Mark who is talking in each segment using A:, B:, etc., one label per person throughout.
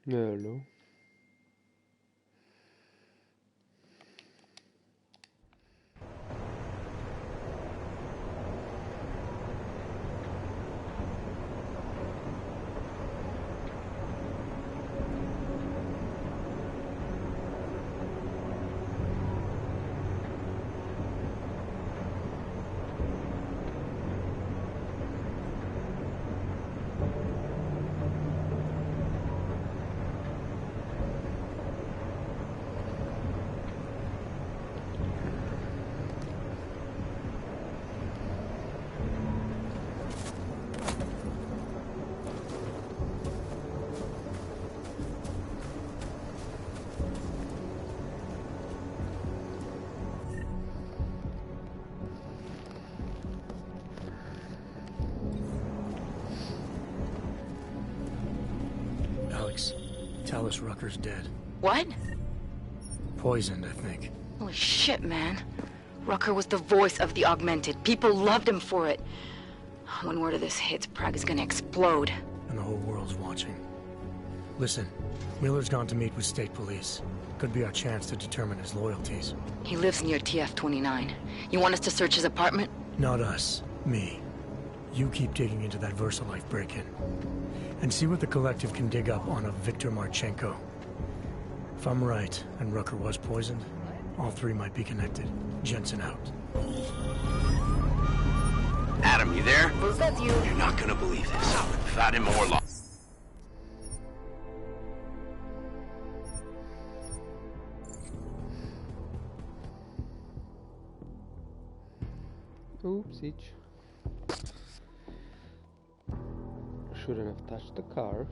A: Hello.
B: Alex, tell us Rucker's dead.
C: What?
B: Poisoned, I think.
C: Holy shit, man. Rucker was the voice of the Augmented. People loved him for it. When word of this hits, Prague is gonna explode.
B: And the whole world's watching. Listen, Miller's gone to meet with state police. Could be our chance to determine his loyalties.
C: He lives near TF-29. You want us to search his apartment?
B: Not us. Me. You keep digging into that VersaLife break-in. And see what the Collective can dig up on a Viktor Marchenko. If I'm right, and Rucker was poisoned, all three might be connected. Jensen out.
D: Adam, you there?
C: Was that you?
D: You're not gonna believe this. Without him or lost.
A: Oopsie. Shouldn't have touched the car.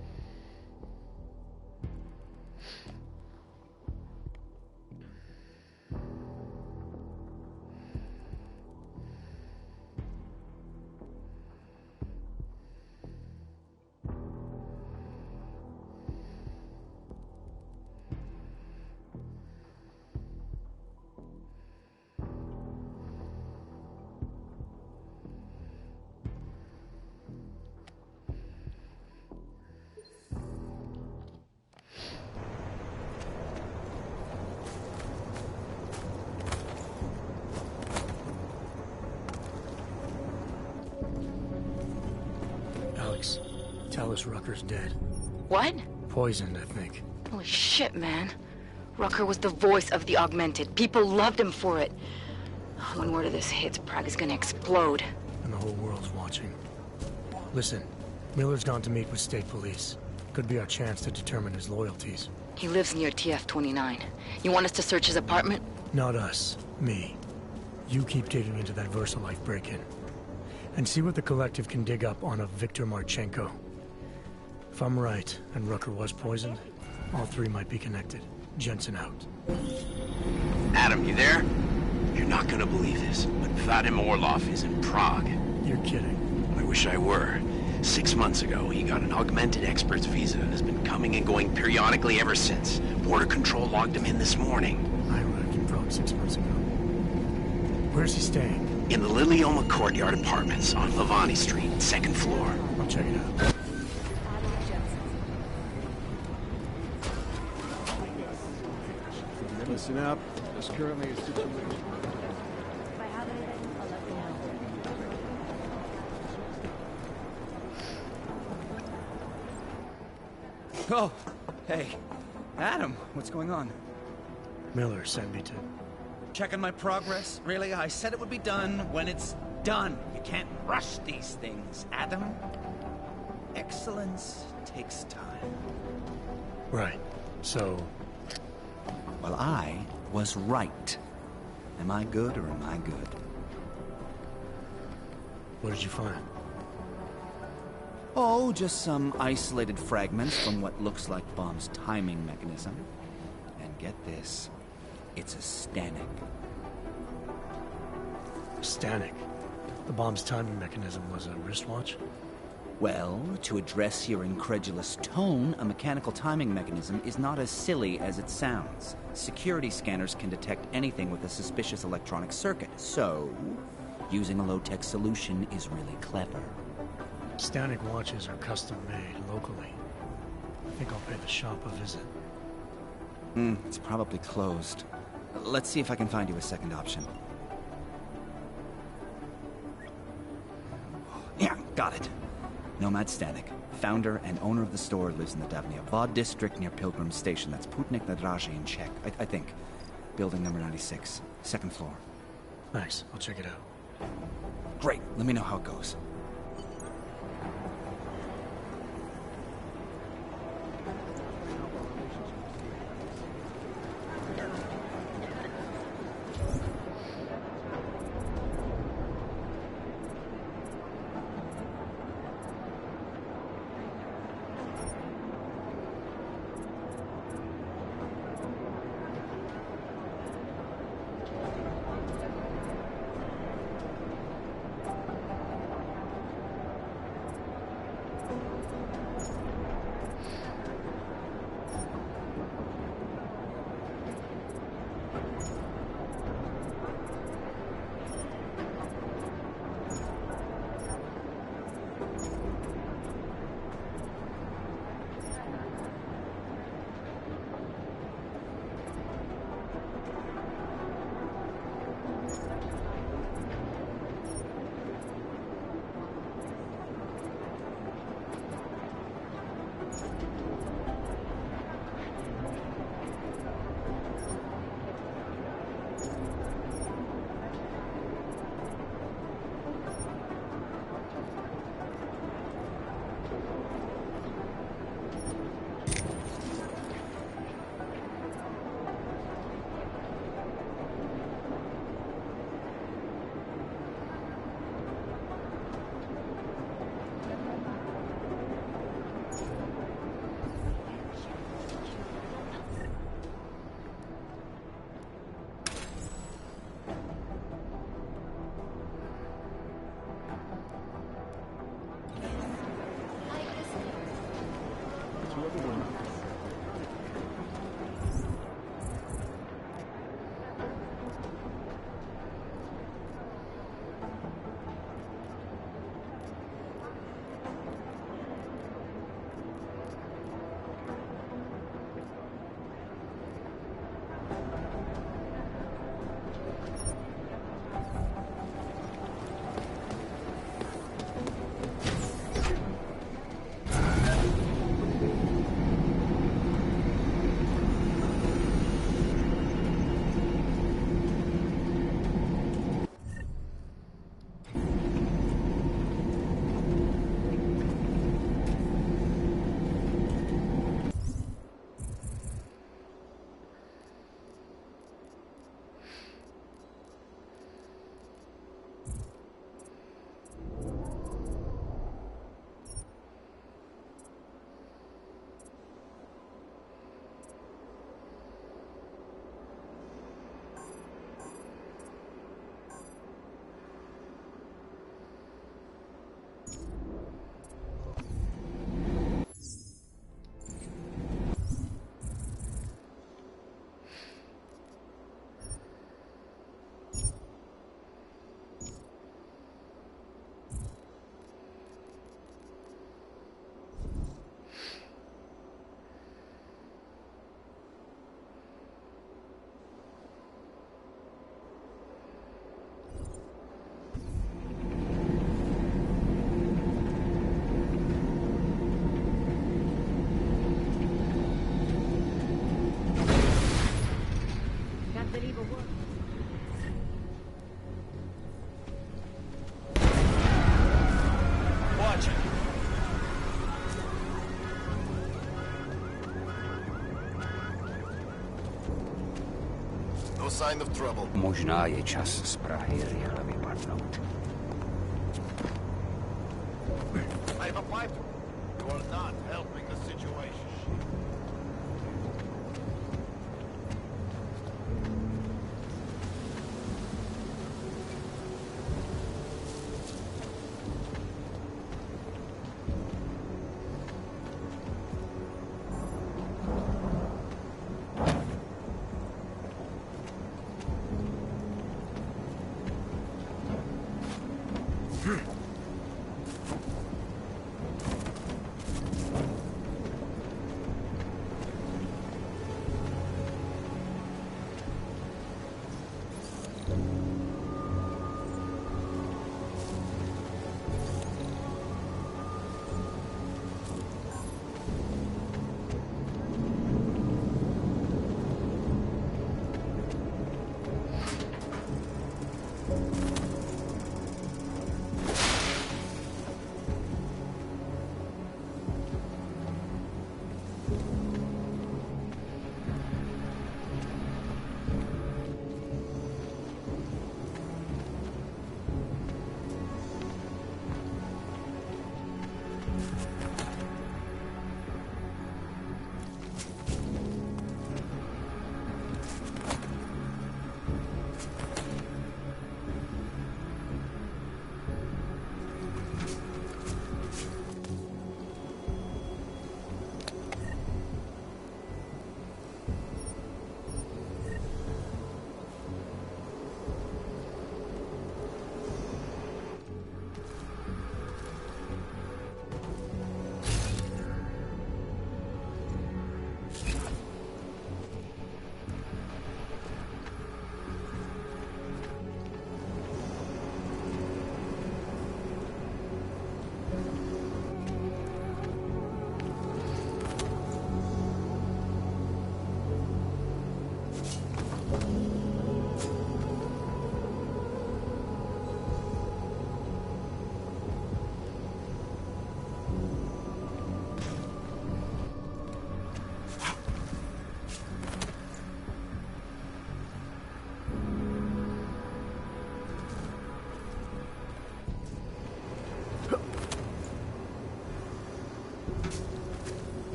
B: Alex, tell us Rucker's dead.
C: What?
B: Poisoned, I think.
C: Holy shit, man. Rucker was the voice of the Augmented. People loved him for it. When word of this hits, Prague is gonna explode.
B: And the whole world's watching. Listen, Miller's gone to meet with state police. Could be our chance to determine his loyalties.
C: He lives near TF-29. You want us to search his apartment?
B: Not us. Me. You keep digging into that VersaLife break-in. And see what the Collective can dig up on a Viktor Marchenko. If I'm right, and Rucker was poisoned, all three might be connected. Jensen out.
D: Adam, you there? You're not gonna believe this, but Vadim Orlov is in Prague.
B: You're kidding.
D: I wish I were. 6 months ago, he got an augmented expert's visa and has been coming and going periodically ever since. Border Control logged him in this morning.
B: I arrived in Prague 6 months ago. Where's he staying?
D: In the Lilioma Courtyard Apartments on Lavani Street, second floor.
B: I'll check it out.
E: Listen up. There's currently a situation.
F: If I have anything, I'll let you know.
G: Oh, hey. Adam, what's going on?
B: Miller sent me to...
G: Checking my progress? Really? I said it would be done when it's done. You can't rush these things, Adam. Excellence takes time.
B: Right. So...
G: Well, I was right. Am I good or am I good?
B: What did you find?
G: Oh, just some isolated fragments from what looks like Bomb's timing mechanism. And get this, it's a Stanek.
B: Stanek. The bomb's timing mechanism was a wristwatch?
G: Well, to address your incredulous tone, a mechanical timing mechanism is not as silly as it sounds. Security scanners can detect anything with a suspicious electronic circuit, so using a low-tech solution is really clever.
B: Stanek watches are custom-made locally. think I'll pay the shop a visit.
G: It's probably closed. Let's see if I can find you a second option. Yeah, got it. Nomad Stanek, founder and owner of the store, lives in the Davnia district near Pilgrim Station. That's Putnik Nadraji in Czech, I think. Building number 96, second floor.
B: Thanks, I'll check it out.
G: Great, let me know how it goes.
H: Sign of trouble.
I: Možná je čas z Prahy rychle vypadnout.
H: I've applied to. You are not helping the situation.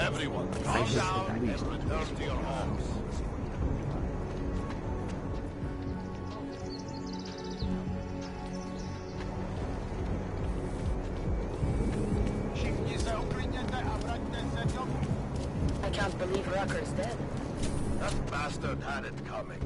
H: Everyone, calm down and return to your homes.
C: I can't believe Rucker's dead.
H: That bastard had it coming.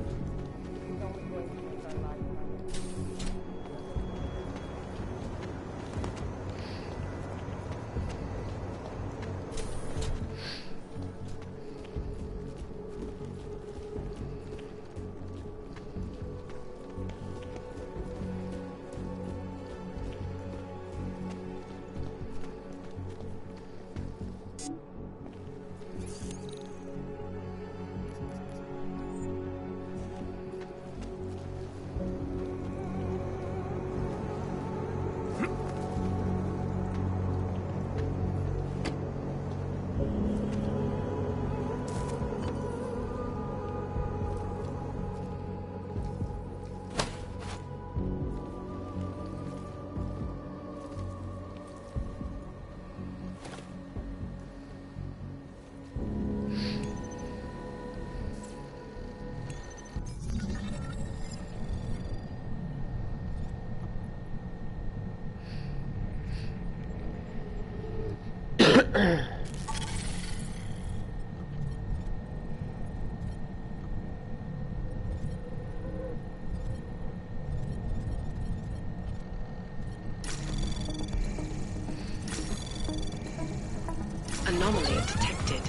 J: Anomaly detected.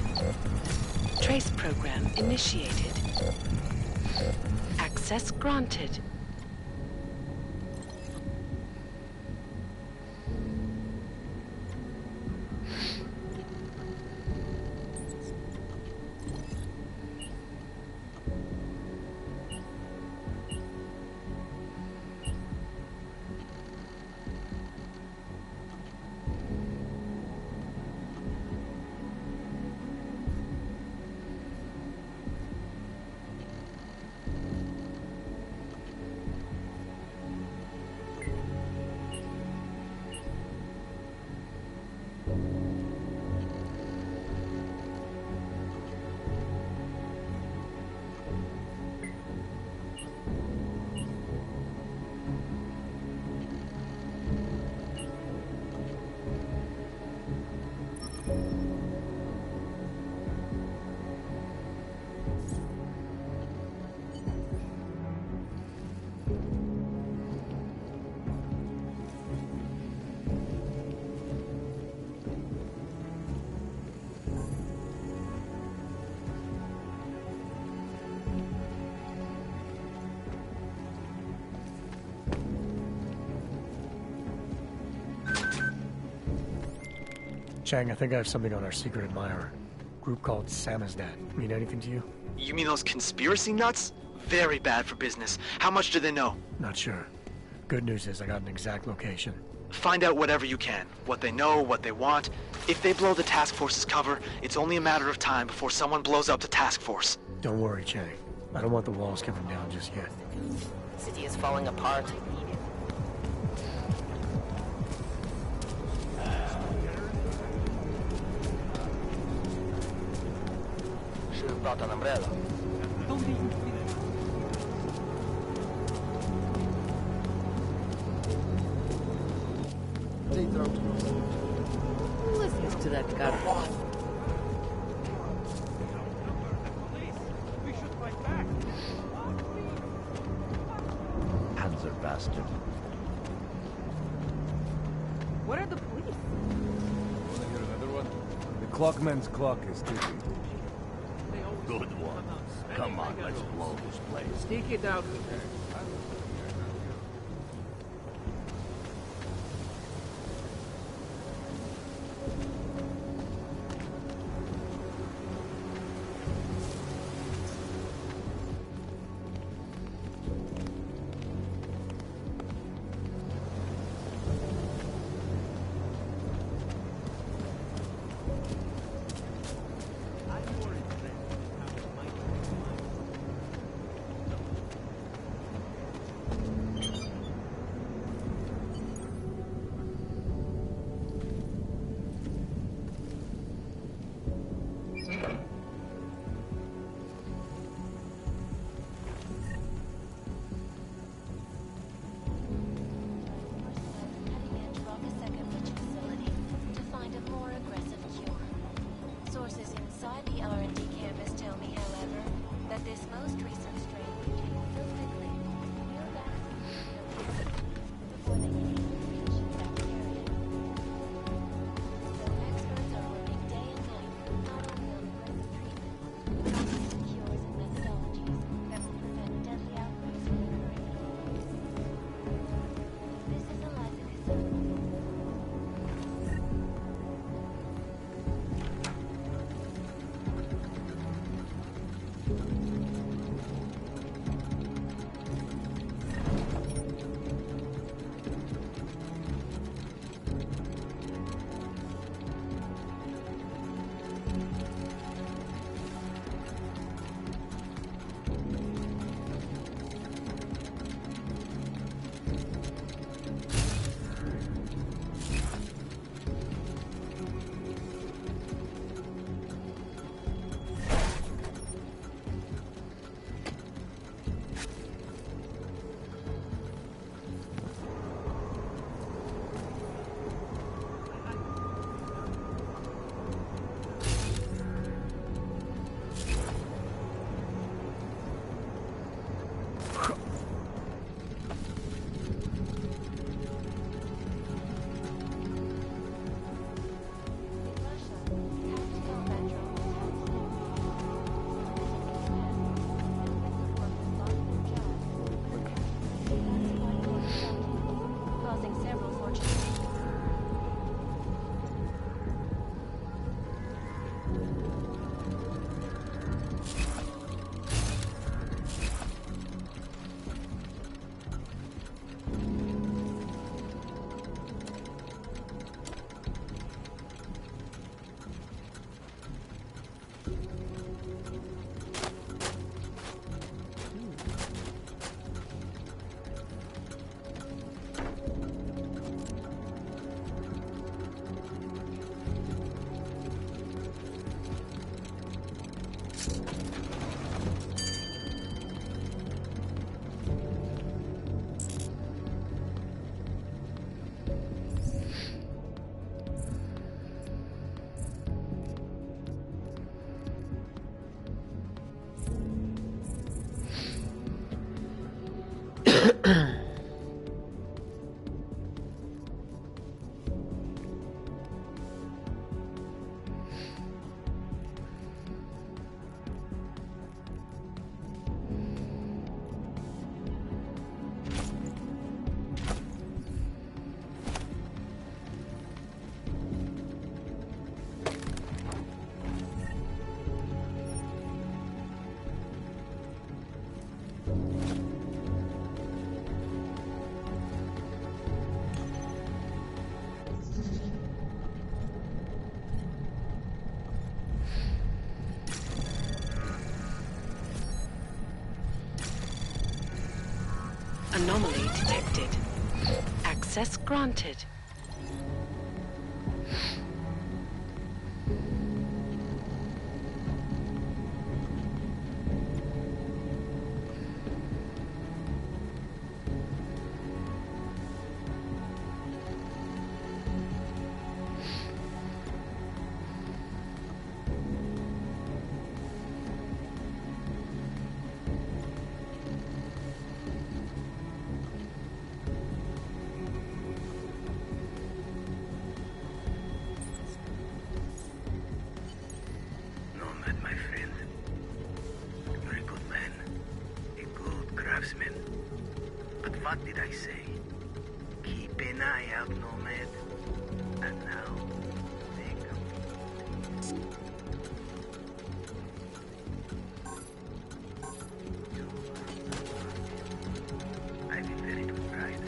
J: Trace program initiated. Access granted.
B: Chang, I think I have something on our secret admirer. Group called Samizdat. Mean anything to you?
K: You mean those conspiracy nuts? Very bad for business. How much do they know?
B: Not sure. Good news is I got an exact location.
K: Find out whatever you can. What they know, what they want. If they blow the task force's cover, it's only a matter of time before someone blows up the task force.
B: Don't worry, Chang. I don't want the walls coming down just yet.
C: The city is falling apart.
H: Should have brought an umbrella.
F: Who listens to that guy?
I: Panzer bastard.
F: What are the police?
E: Wanna hear another one? The clockman's clock is ticking.
H: Good one. Come on, let's blow this place.
F: Take it out.
J: Anomaly detected. Access granted.
I: Nomad, my friend. You're a good man. A good craftsman. But what did I say? Keep an eye out, Nomad. And now, take a... I will wear it with pride.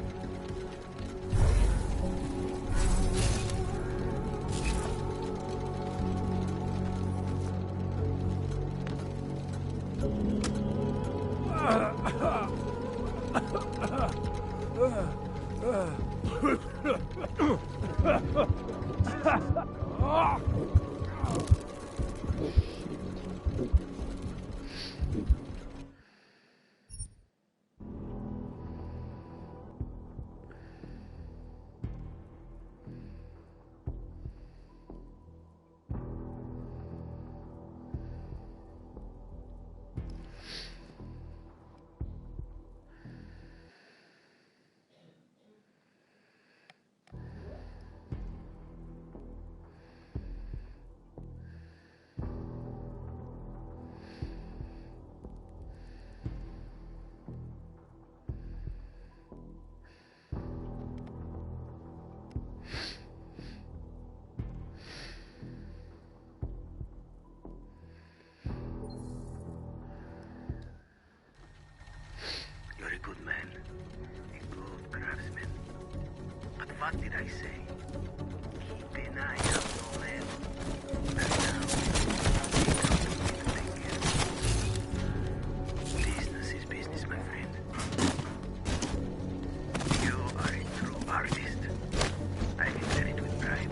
I: You're a good man. A good craftsman. But what did I say? Keep an eye out, Nomad. And now, take care. Business is business, my friend. You are a true artist. I will wear it with pride.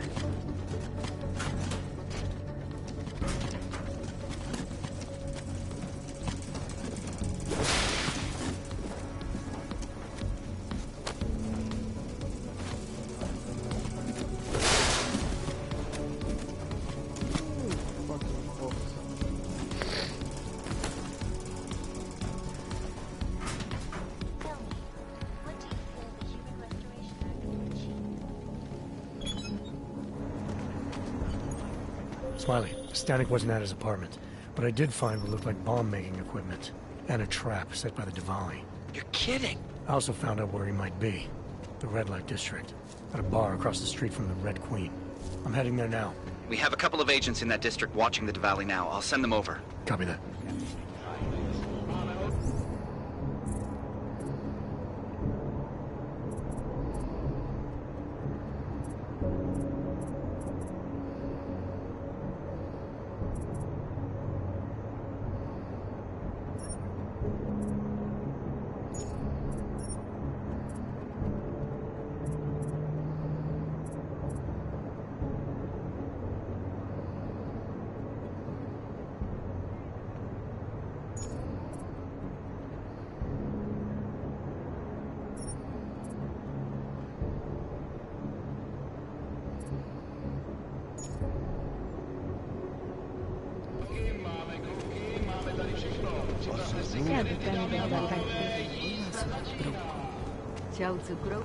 B: Smiley, Stanek wasn't at his apartment, but I did find what looked like bomb-making equipment, and a trap set by the Diwali.
D: You're kidding.
B: I also found out where he might be. The Red Light District. At a bar across the street from the Red Queen. I'm heading there now.
G: We have a couple of agents in that district watching the Diwali now. I'll send them over.
B: Copy that.
F: Chciał cukru?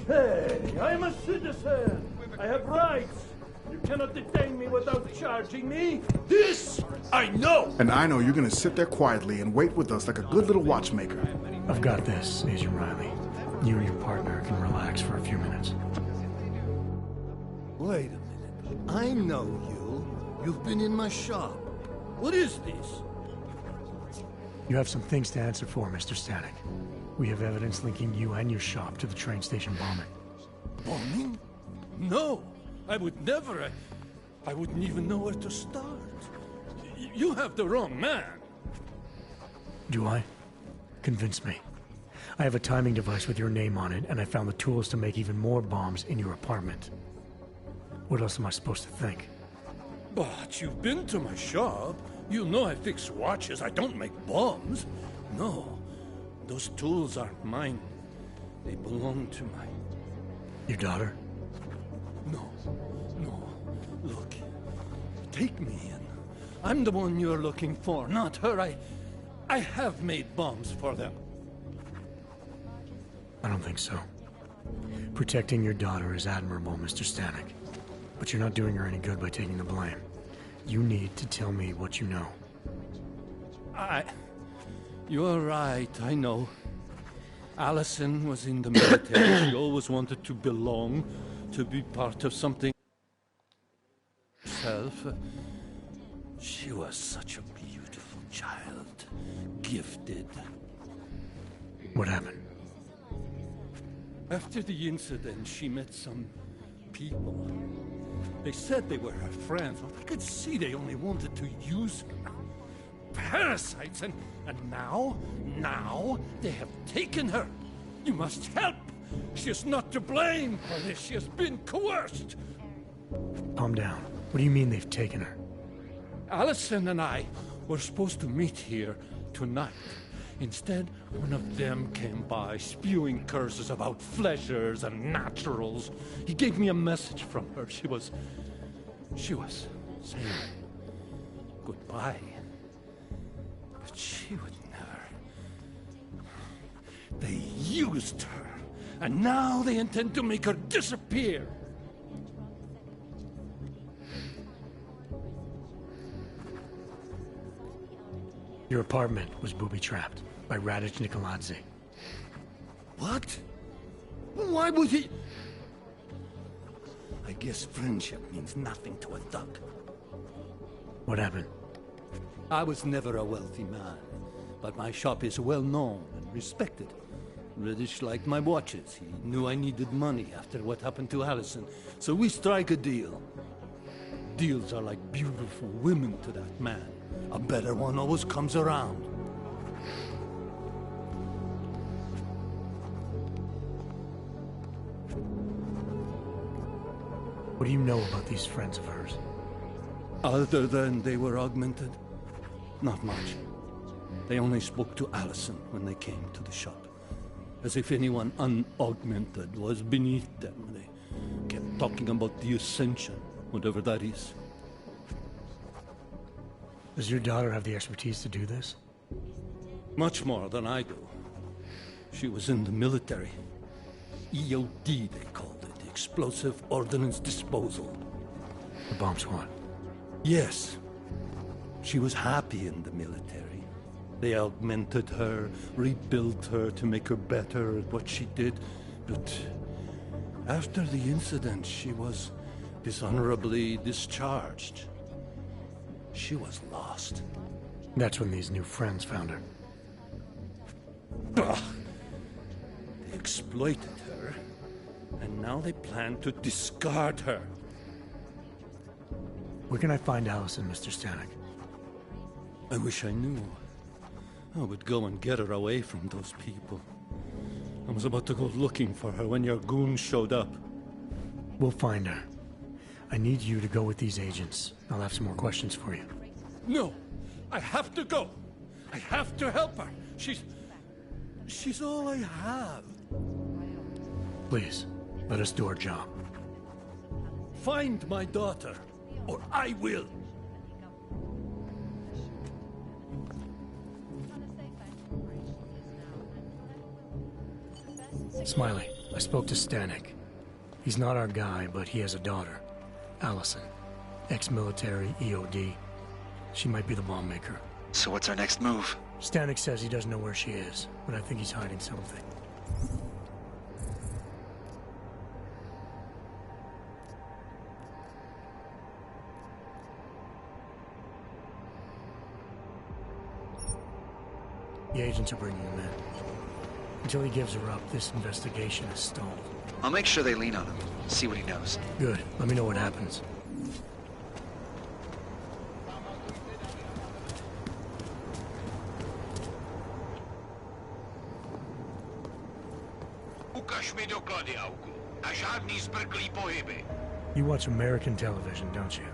L: Hey, I'm a citizen. I have rights. You cannot detain me without charging me. This I know.
M: And I know you're gonna sit there quietly and wait with us like a good little watchmaker.
B: I've got this, Agent Riley. You and your partner can relax for a few minutes.
N: Wait a minute. I know you. You've been in my shop. What is this?
B: You have some things to answer for, Mr. Stanek. We have evidence linking you and your shop to the train station bombing.
N: Bombing? No.
L: I would never. I wouldn't even know where to start. You have the wrong man.
B: Do I? Convince me. I have a timing device with your name on it, and I found the tools to make even more bombs in your apartment. What else am I supposed to think?
L: But you've been to my shop. You know I fix watches. I don't make bombs. No, those tools aren't mine. They belong to my...
B: Your daughter?
L: No. Look, take me in. I'm the one you're looking for, not her. I have made bombs for them.
B: I don't think so. Protecting your daughter is admirable, Mr. Stanek. But you're not doing her any good by taking the blame. You need to tell me what you know.
L: You're right, I know. Allison was in the military. She always wanted to belong, to be part of something herself. She was such a beautiful child. Gifted.
B: What happened?
L: After the incident, she met some people. They said they were her friends, but I could see they only wanted to use her. Parasites, and now they have taken her. You must help. She is not to blame for this. She has been coerced.
B: Calm down. What do you mean they've taken her?
L: Allison and I were supposed to meet here tonight. Instead, one of them came by, spewing curses about fleshers and naturals. He gave me a message from her. She was saying goodbye. But she would never. They used her, and now they intend to make her disappear.
B: Your apartment was booby-trapped by Radic Nikoladze.
L: What? Why would he? I guess friendship means nothing to a duck.
B: What happened?
L: I was never a wealthy man, but my shop is well known and respected. Radic liked my watches. He knew I needed money after what happened to Allison, so we strike a deal. Deals are like beautiful women to that man. A better one always comes around.
B: What do you know about these friends of hers?
L: Other than they were augmented? Not much. They only spoke to Allison when they came to the shop. As if anyone unaugmented was beneath them. They kept talking about the Ascension, whatever that is.
B: Does your daughter have the expertise to do this?
L: Much more than I do. She was in the military. EOD, they called it. Explosive Ordnance Disposal.
B: The bomb squad?
L: Yes. She was happy in the military. They augmented her, rebuilt her to make her better at what she did. But after the incident, she was dishonorably discharged. She was lost.
B: That's when these new friends found her.
L: Ugh. They exploited her, and now they plan to discard her.
B: Where can I find Allison, Mr. Stanek?
L: I wish I knew. I would go and get her away from those people. I was about to go looking for her when your goons showed up.
B: We'll find her. I need you to go with these agents. I'll have some more questions for you.
L: No! I have to go! I have to help her! She's all I have.
B: Please, let us do our job.
L: Find my daughter, or I will!
B: Smiley, I spoke to Stanek. He's not our guy, but he has a daughter, Allison. Ex-military, EOD. She might be the bomb maker.
K: So what's our next move?
B: Stanek says he doesn't know where she is, but I think he's hiding something. The agents are bringing him in. Until he gives her up, this investigation is stalled.
K: I'll make sure they lean on him. See what he knows.
B: Good. Let me know what happens.
H: Ukaž mi doklady, Augu. A žádný zbrklý pohyby.
B: You watch American television, don't you?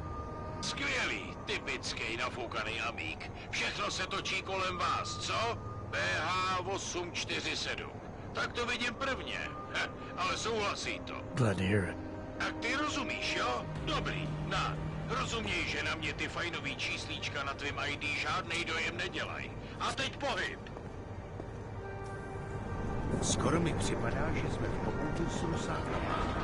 H: Skvělý, typický nafoukaný amík. Všechno se točí kolem vás, co? PH 847. Tak to vidím prvně. Ale souhlasí to.
B: Glad to hear it.
H: Tak ty rozumíš, jo? Dobrý, rozuměj, že na mě ty fajnový číslíčka na tvým ID žádnej dojem nedělají. A teď pohyb.
I: Skoro mi připadá, že jsme v pokutu s Rusákama.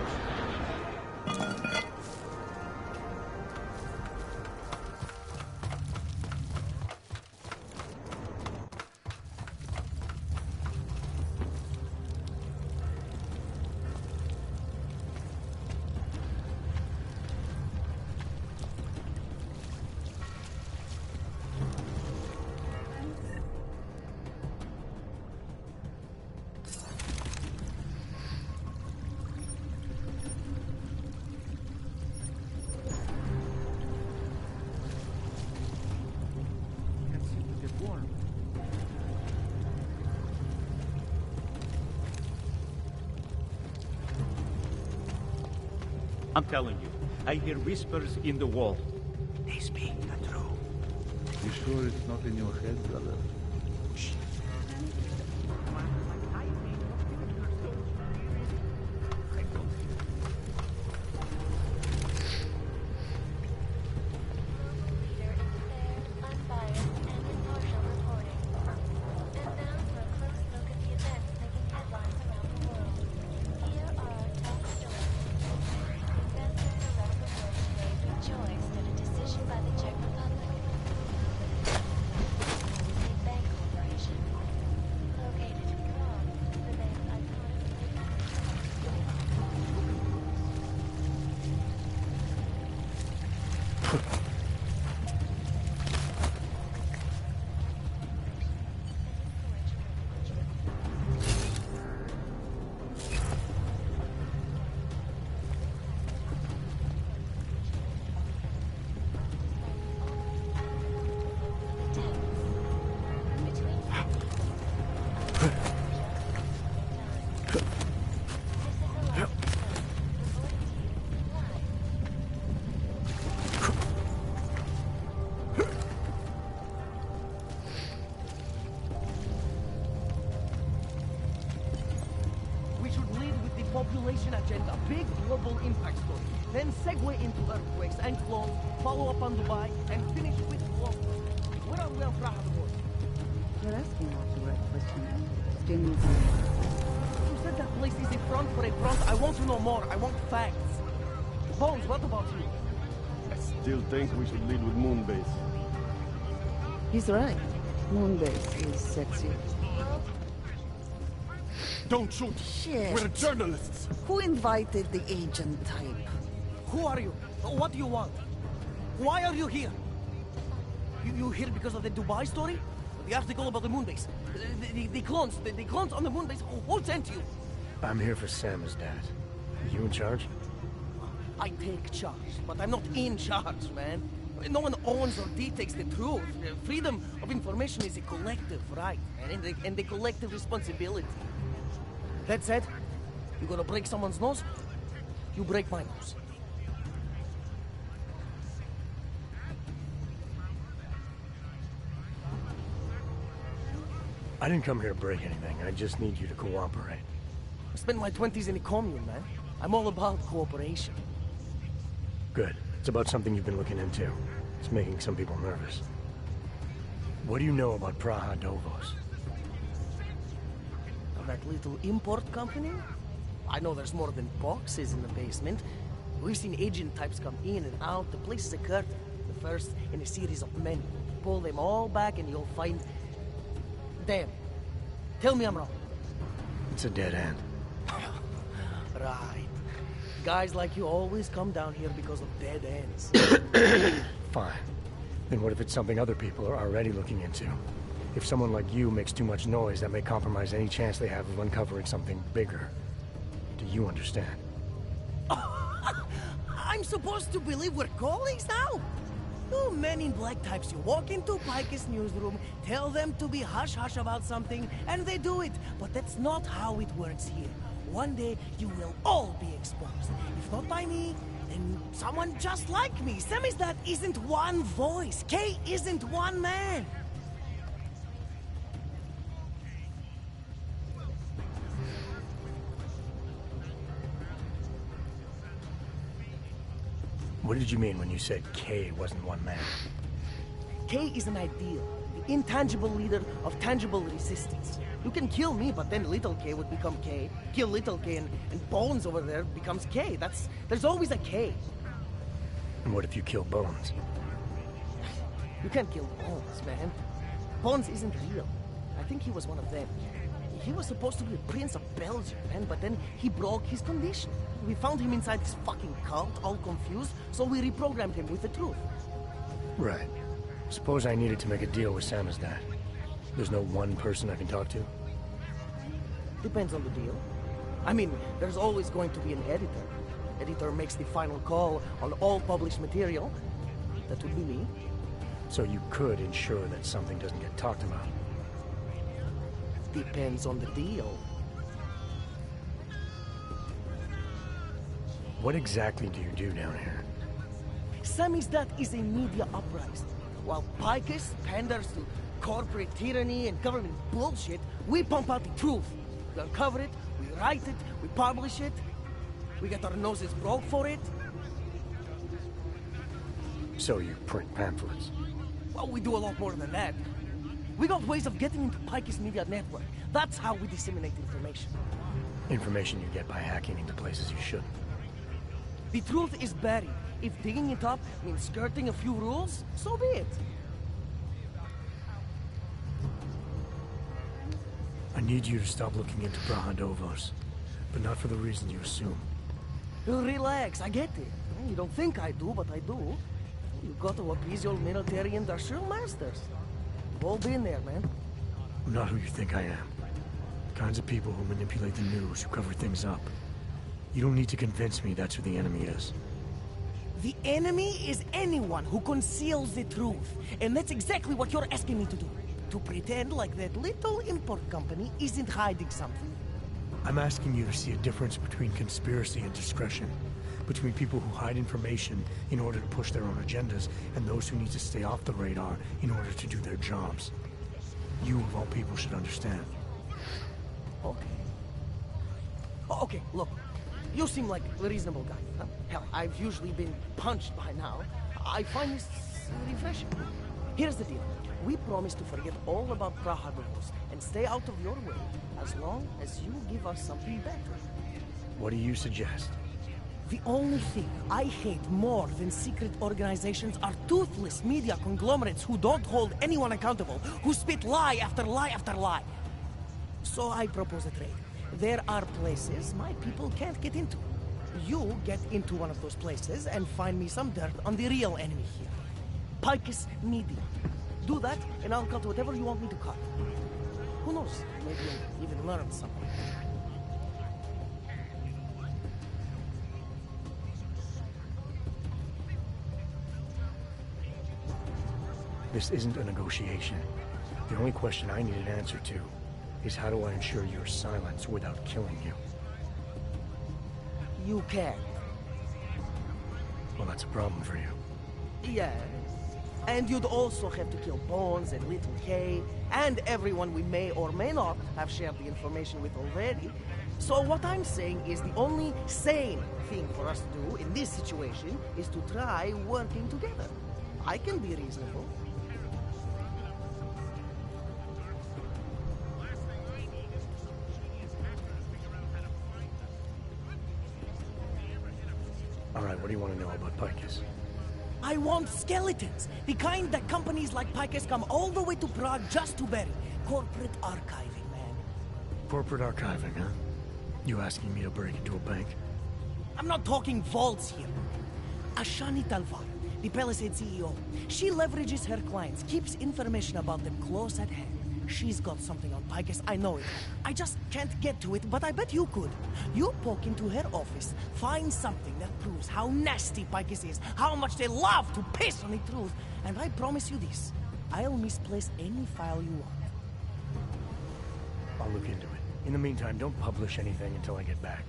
O: I'm telling you, I hear whispers in the wall.
I: They speak the truth.
E: You sure it's not in your head, brother?
I: Shh.
F: Population agenda, big global impact story. Then segue into earthquakes and clones, follow up on Dubai, and finish with clones. Where are we on Praha the World?
P: You're asking all the right questions. Still need
F: You said that place is a front for a front. I want to know more. I want facts. Bones, what about you?
Q: I still think we should lead with Moonbase.
P: He's right. Moonbase is sexy.
Q: Don't shoot!
P: Shit.
Q: We're journalists!
P: Who invited the agent type?
F: Who are you? What do you want? Why are you here? You here because of the Dubai story? The article about the Moonbase? The clones? The clones on the Moonbase? Who sent you?
B: I'm here for Sam's dad. You in charge?
F: I take charge, but I'm not in charge, man. No one owns or dictates the truth. Freedom of information is a collective right, and a collective responsibility. That said, you gonna break someone's nose? You break my nose.
B: I didn't come here to break anything. I just need you to cooperate.
F: I spent my 20s in a commune, man. I'm all about cooperation.
B: Good. It's about something you've been looking into. It's making some people nervous. What do you know about Praha Dovos?
F: That little import company? I know there's more than boxes in the basement. We've seen agent types come in and out. The place is a curtain. The first in a series of men. Pull them all back and you'll find... Damn. Tell me I'm wrong.
B: It's a dead end.
F: Right. Guys like you always come down here because of dead ends.
B: Fine. Then what if it's something other people are already looking into? If someone like you makes too much noise, that may compromise any chance they have of uncovering something bigger. Do you understand?
F: I'm supposed to believe we're colleagues now? You men in black types, you walk into Pike's newsroom, tell them to be hush-hush about something, and they do it. But that's not how it works here. One day, you will all be exposed. If not by me, then someone just like me. Samizdat isn't one voice. K isn't one man.
B: What did you mean when you said K wasn't one man?
F: K is an ideal, the intangible leader of tangible resistance. You can kill me, but then little K would become K. Kill little K and Bones over there becomes K. There's always a K.
B: And what if you kill Bones?
F: You can't kill Bones, man. Bones isn't real. I think he was one of them. He was supposed to be a prince of Belgium, man, but then he broke his condition. We found him inside this fucking cult, all confused, so we reprogrammed him with the truth.
B: Right. Suppose I needed to make a deal with Samizdat. There's no one person I can talk to?
F: Depends on the deal. I mean, there's always going to be an editor. Editor makes the final call on all published material. That would be me.
B: So you could ensure that something doesn't get talked about?
F: Depends on the deal.
B: What exactly do you do down here?
F: Samizdat is a media uprising. While Picus panders to corporate tyranny and government bullshit, we pump out the truth. We uncover it, we write it, we publish it. We get our noses broke for it.
B: So you print pamphlets?
F: Well, we do a lot more than that. We got ways of getting into Picus media network. That's how we disseminate information.
B: Information you get by hacking into places you shouldn't.
F: The truth is buried. If digging it up means skirting a few rules, so be it.
B: I need you to stop looking into Brahandovos, but not for the reason you assume.
F: Relax, I get it. You don't think I do, but I do. You got to appease your military industrial masters. We've all been there, man.
B: I'm not who you think I am. The kinds of people who manipulate the news, who cover things up. You don't need to convince me that's who the enemy is.
F: The enemy is anyone who conceals the truth. And that's exactly what you're asking me to do. To pretend like that little import company isn't hiding something.
B: I'm asking you to see a difference between conspiracy and discretion. Between people who hide information in order to push their own agendas, and those who need to stay off the radar in order to do their jobs. You, of all people, should understand.
F: Okay. Okay, look. You seem like a reasonable guy, huh? Hell, I've usually been punched by now. I find this refreshing. Here's the deal. We promise to forget all about Brahandovos and stay out of your way, as long as you give us something better.
B: What do you suggest?
F: The only thing I hate more than secret organizations are toothless media conglomerates who don't hold anyone accountable, who spit lie after lie after lie. So I propose a trade. There are places my people can't get into. You get into one of those places and find me some dirt on the real enemy here. Picus Media. Do that, and I'll cut whatever you want me to cut. Who knows? Maybe you'll even learn something.
B: This isn't a negotiation. The only question I need an answer to is how do I ensure your silence without killing you?
F: You can.
B: Well, that's a problem for you.
F: Yeah. And you'd also have to kill Bones and Little K, and everyone we may or may not have shared the information with already. So what I'm saying is the only sane thing for us to do in this situation is to try working together. I can be reasonable.
B: All right, what do you want to know about Picus?
F: I want skeletons. The kind that companies like Picus come all the way to Prague just to bury. Corporate archiving, man.
B: Corporate archiving, huh? You asking me to break into a bank?
F: I'm not talking vaults here. Ashani Talvar, the Palisade CEO. She leverages her clients, keeps information about them close at hand. She's got something on Picus, I know it. I just can't get to it, but I bet you could. You poke into her office, find something that proves how nasty Picus is, how much they love to piss on the truth, and I promise you this, I'll misplace any file you want.
B: I'll look into it. In the meantime, don't publish anything until I get back.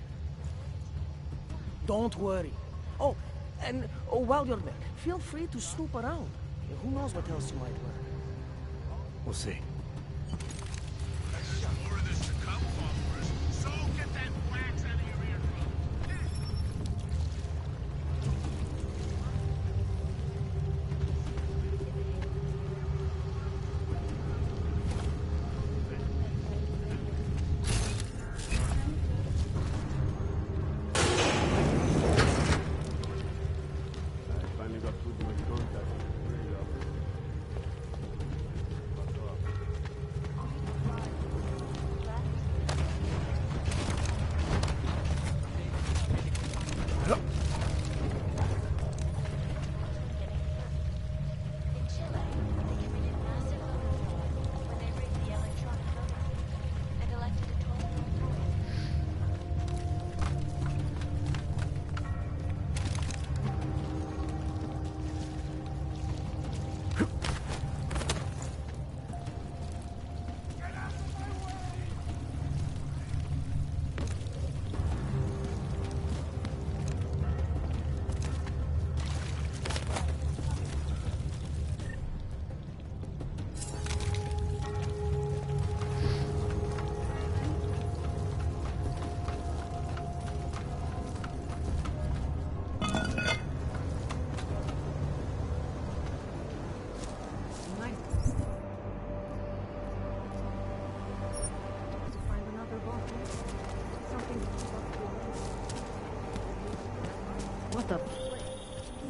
F: Don't worry. Oh, and while you're there, feel free to snoop around. Who knows what else you might learn.
B: We'll see.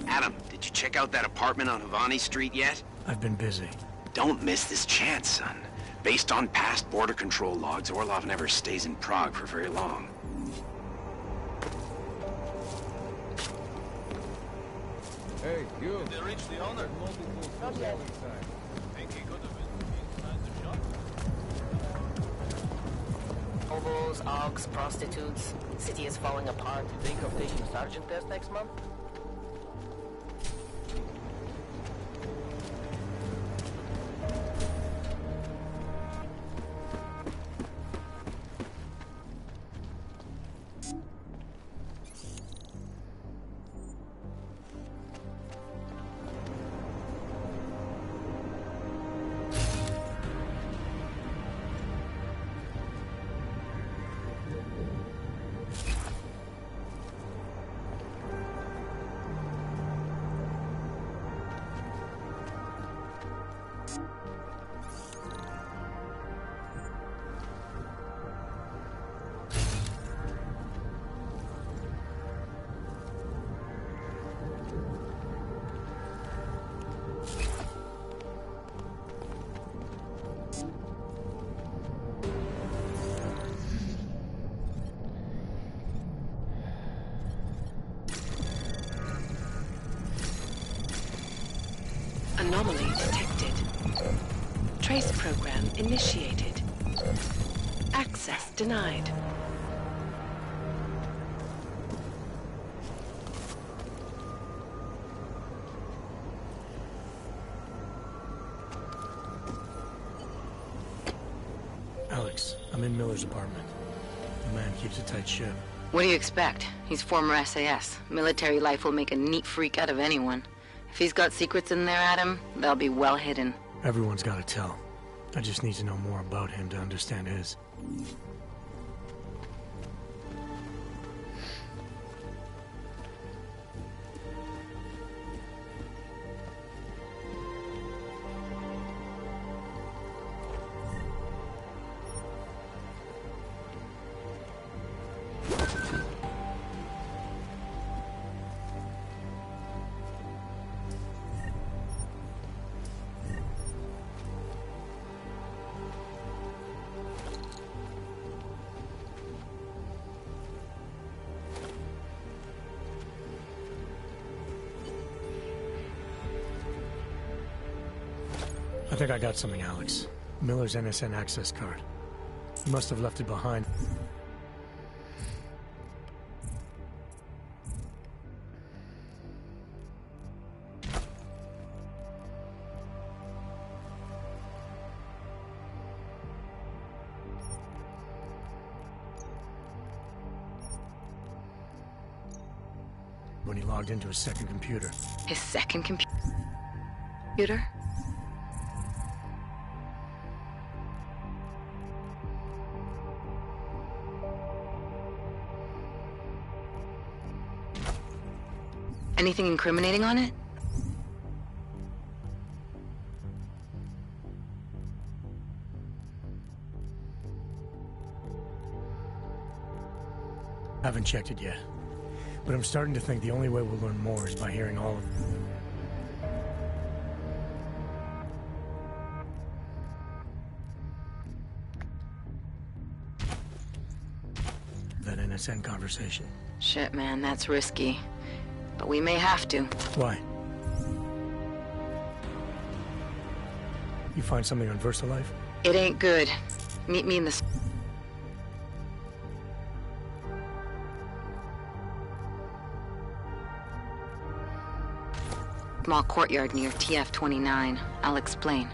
D: Adam, did you check out that apartment on Havani Street yet?
B: I've been busy.
D: Don't miss this chance, son. Based on past border control logs, Orlov never stays in Prague for very long.
E: Hey, you.
R: They reached the owner.
E: Not yet.
R: Think he could have been inside the shop?
S: Hobos, AUGs, prostitutes. City is falling apart. Think of taking sergeant test next month?
J: Anomaly detected. Trace program initiated. Access denied.
B: Alex, I'm in Miller's apartment. The man keeps a tight ship.
C: What do you expect? He's former SAS. Military life will make a neat freak out of anyone. If he's got secrets in there, Adam, they'll be well hidden.
B: Everyone's got to tell. I just need to know more about him to understand his. think I got something, Alex. Miller's NSN access card. He must have left it behind. When he logged into his second computer.
C: His second computer? Anything incriminating on it?
B: Haven't checked it yet. But I'm starting to think the only way we'll learn more is by hearing all of that NSN conversation.
C: Shit, man, that's risky. But we may have to.
B: Why? You find something on VersaLife?
C: It ain't good. Meet me in the... small courtyard near TF-29. I'll explain.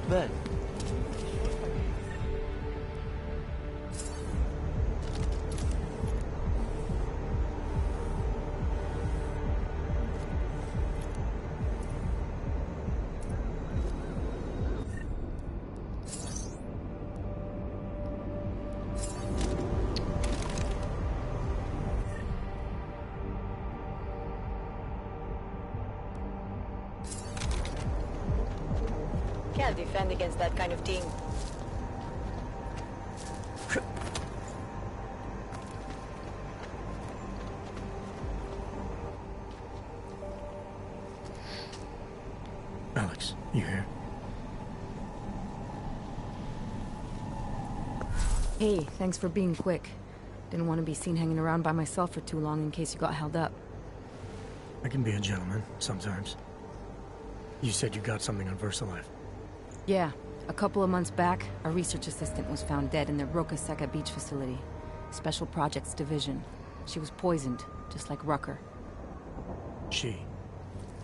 F: Ben.
S: Can't defend against that kind of team.
B: Alex, you here?
C: Hey, thanks for being quick. Didn't want to be seen hanging around by myself for too long in case you got held up.
B: I can be a gentleman, sometimes. You said you got something on VersaLife.
C: Yeah, a couple of months back, a research assistant was found dead in the Roca Seca Beach facility. Special Projects Division. She was poisoned, just like Rucker.
B: She?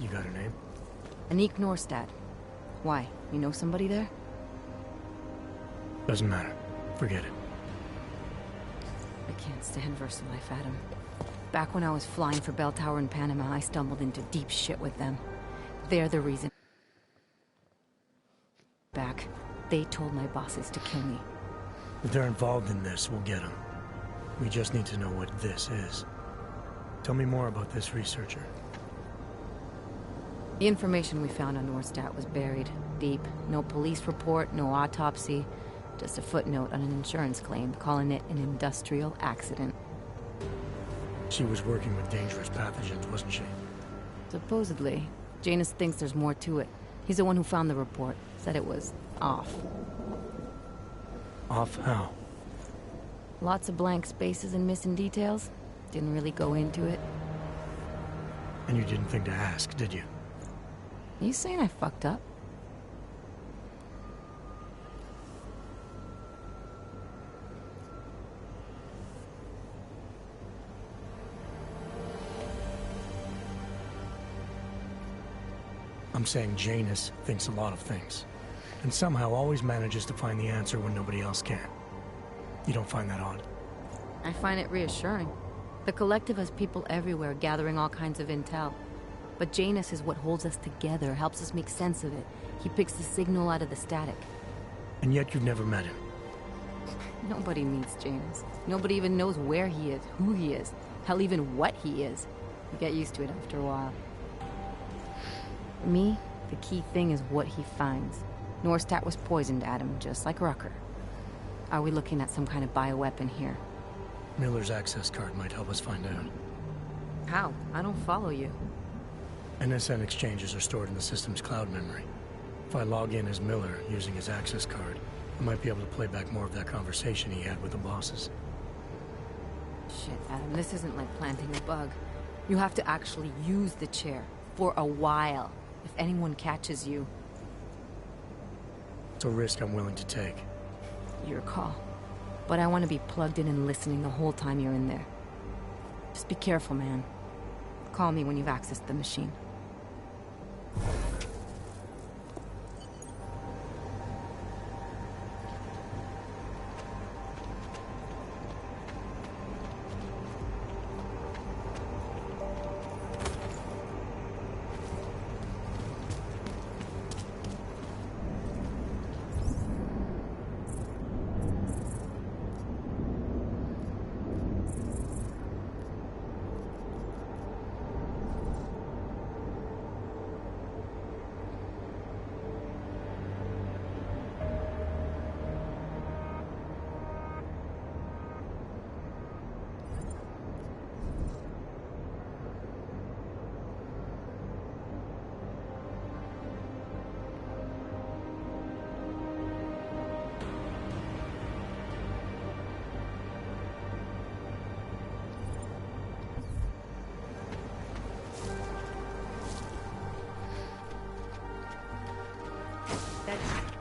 B: You got her name?
C: Anik Norstad. Why? You know somebody there?
B: Doesn't matter. Forget it.
C: I can't stand VersaLife, Adam. Back when I was flying for Bell Tower in Panama, I stumbled into deep shit with them. They're the reason. Back, they told my bosses to kill me.
B: If they're involved in this, we'll get them. We just need to know what this is. Tell me more about this researcher.
C: The information we found on Norstad was buried deep. No police report, no autopsy. Just a footnote on an insurance claim, calling it an industrial accident.
B: She was working with dangerous pathogens, wasn't she?
C: Supposedly. Janus thinks there's more to it. He's the one who found the report. Said it was off.
B: Off how?
C: Lots of blank spaces and missing details. Didn't really go into it.
B: And you didn't think to ask, did you?
C: You saying I fucked up?
B: I'm saying Janus thinks a lot of things, and somehow always manages to find the answer when nobody else can. You don't find that odd?
C: I find it reassuring. The Collective has people everywhere gathering all kinds of intel. But Janus is what holds us together, helps us make sense of it. He picks the signal out of the static.
B: And yet you've never met him.
C: Nobody meets Janus. Nobody even knows where he is, who he is, hell, even what he is. You get used to it after a while. For me, the key thing is what he finds. Norstat was poisoned, Adam, just like Rucker. Are we looking at some kind of bioweapon here?
B: Miller's access card might help us find out.
C: How? I don't follow you.
B: NSN exchanges are stored in the system's cloud memory. If I log in as Miller using his access card, I might be able to play back more of that conversation he had with the bosses.
C: Shit, Adam, this isn't like planting a bug. You have to actually use the chair. For a while. If anyone catches you...
B: It's a risk I'm willing to take.
C: Your call. But I want to be plugged in and listening the whole time you're in there. Just be careful, man. Call me when you've accessed the machine.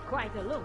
P: Quite a look.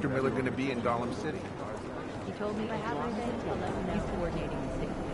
T: Victor Miller going to be in Gollum City?
P: He told me he's coordinating the safety.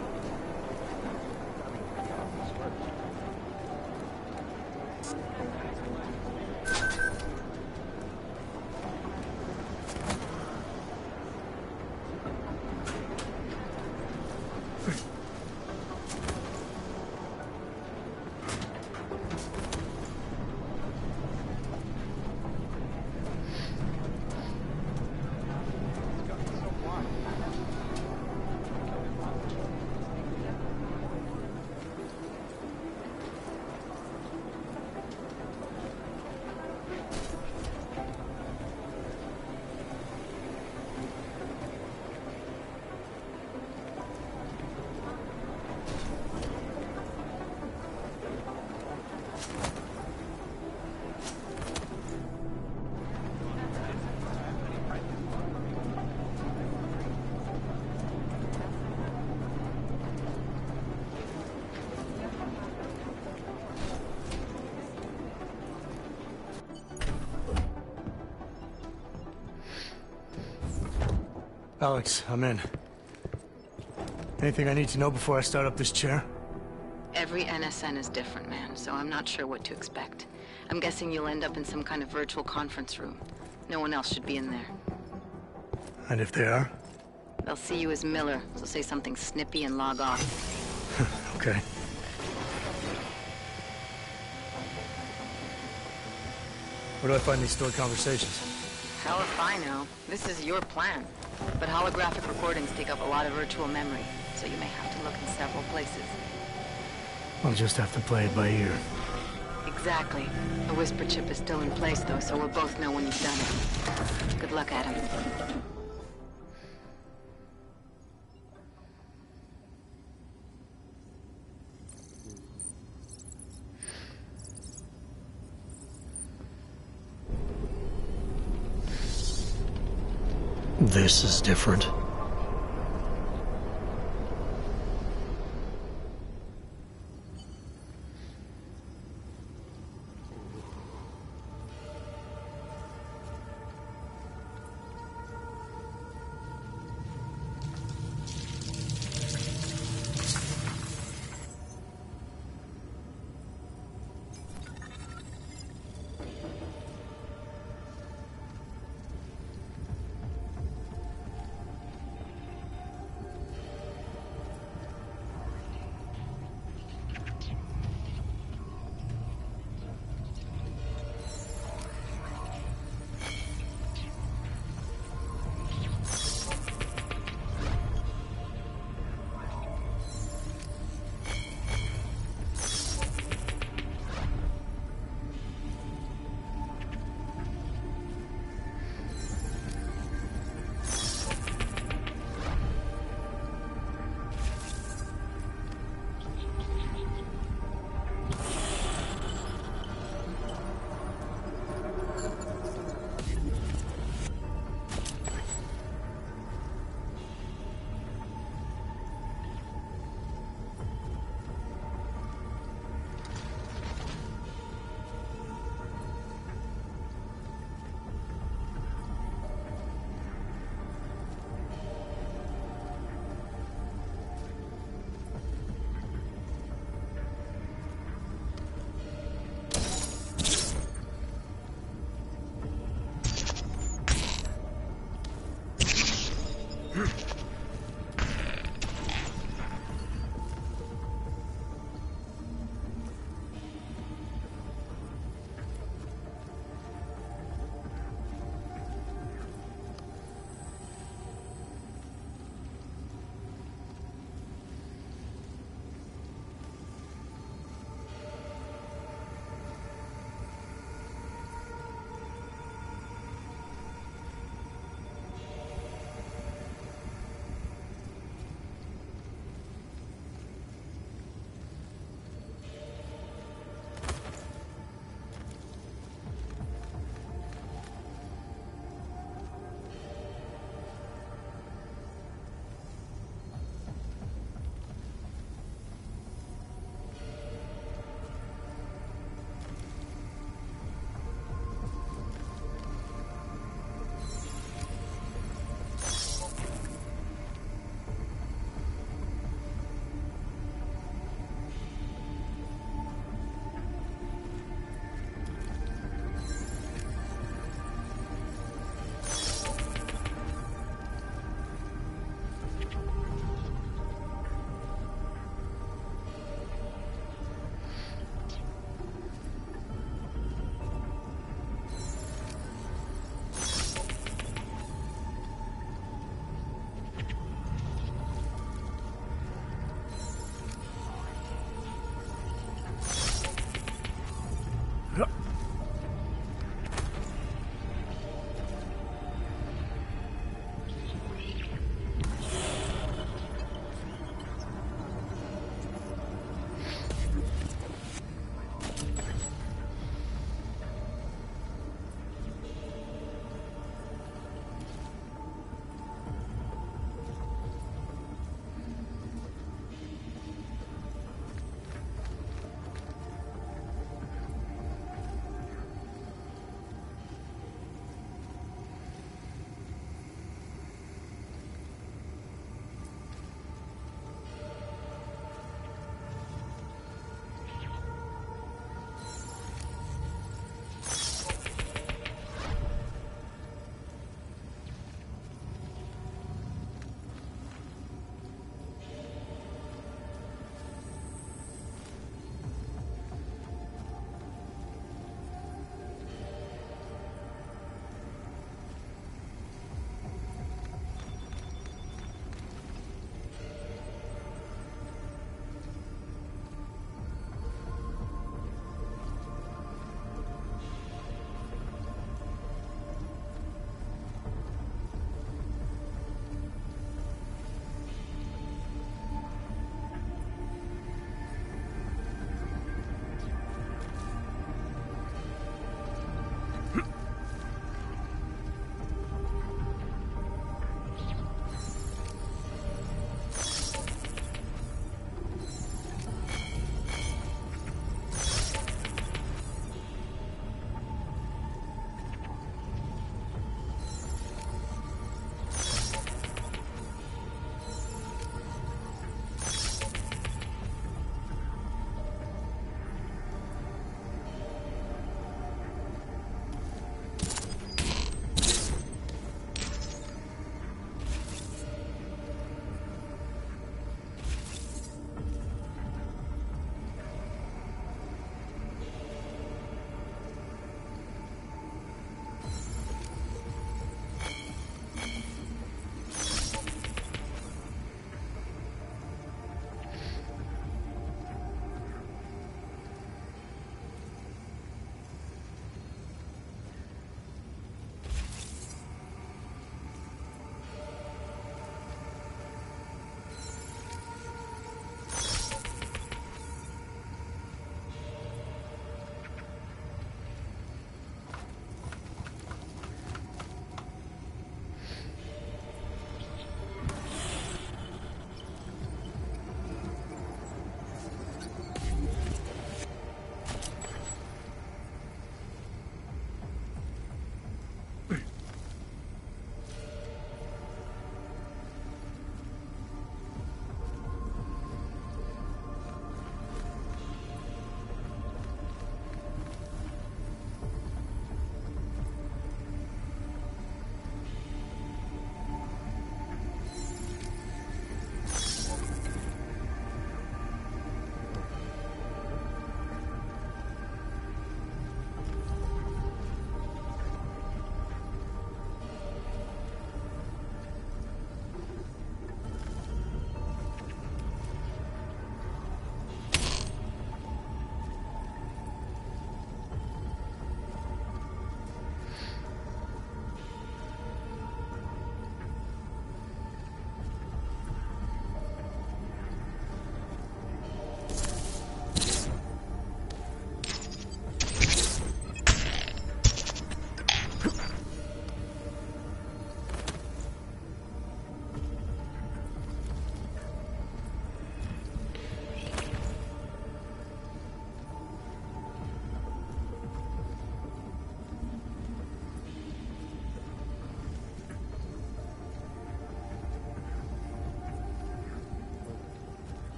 B: Alex, I'm in. Anything I need to know before I start up this chair?
C: Every NSN is different, man, so I'm not sure what to expect. I'm guessing you'll end up in some kind of virtual conference room. No one else should be in there.
B: And if they are?
C: They'll see you as Miller, so say something snippy and log off.
B: Okay. Where do I find these stored conversations?
C: Hell if I know. This is your plan. But holographic recordings take up a lot of virtual memory, so you may have to look in several places.
B: I'll just have to play it by ear.
C: Exactly. The whisper chip is still in place, though, so we'll both know when you've done it. Good luck, Adam.
B: This is different.